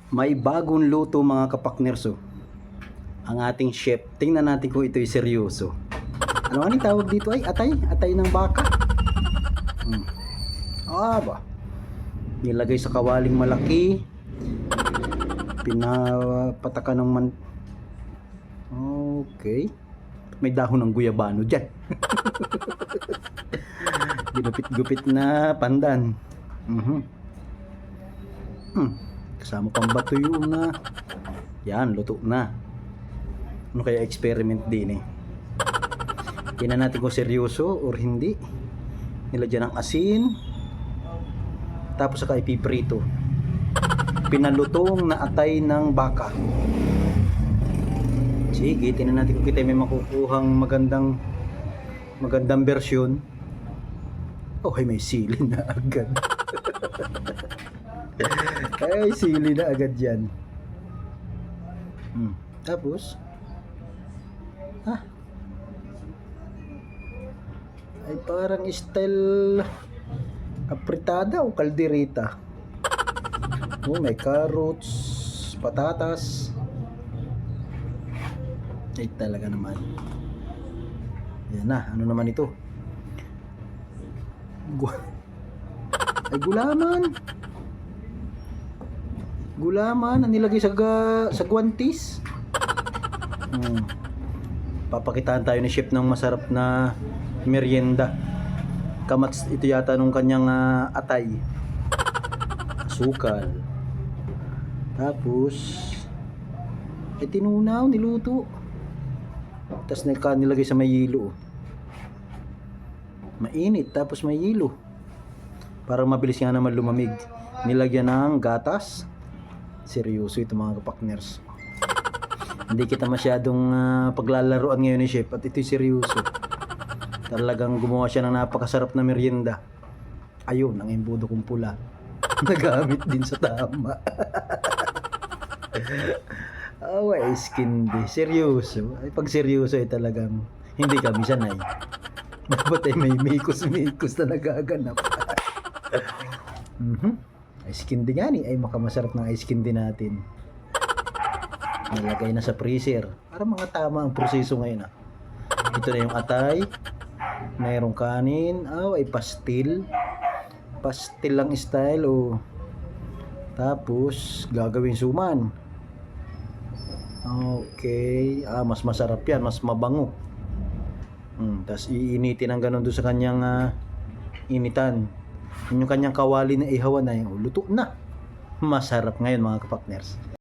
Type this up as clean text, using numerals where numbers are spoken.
May bagong luto mga kapaknerso. Ang ating chef. Tingnan natin kung ito'y seryoso. Ano ang tawag dito ay atay? Atay ng baka. Ba. Nilagay sa kawaling malaki. Pinapatakan ng Okay. May dahon ng guyabano dyan. Ginupit-gupit na pandan. Kasama pang batuyo na. Yan, luto na. Ano kaya experiment din eh. Tingnan natin kung seryoso or hindi. Nilagyan ng asin. Tapos saka ipiprito. Pinalutong na atay ng baka. Sige, tingnan natin kung kita may makukuhang magandang version. Okay, may sili na agad. Ay, sili na agad yan. Tapos ay parang style apritada o kaldereta. May carrots, patatas. Ay talaga naman. Yan na, ano naman ito? Ay gulaman. Gulaman ang nilagay sa guwantis. Papakitaan tayo ni chef ng masarap na merienda. Kamats ito yata nung kanyang atay. Asukal. Tapos tinunaw, niluto. Tapos nilagay sa may hilo. Mainit tapos may hilo. Para mabilis nga naman lumamig. Nilagyan ng gatas. Seryoso ito mga kapakners. Hindi kita masyadong paglalaroan ngayon ni chef at ito'y seryoso. Talagang gumawa siya ng napakasarap na merienda. Ayun, ang embudo kong pula. Nagamit din sa tama. Ay, skindi. Seryoso. Ay, pag seryoso ay talagang hindi kami sanay. Dapat ay may mikos-mikos na nagaganap. Ice candy nga ni ay makamasarap ng ice candy natin. Nilagay na sa freezer para mga tama ang proseso ngayon. Ito na yung atay, mayroong kanin, ay pastil lang style tapos gagawin suman. Okay, mas masarap yan, mas mabango. Tapos iinitin ang ganun doon sa kanyang initan. Yung kanyang kawali na ihawan na yung luto na. Masarap ngayon mga kapakners.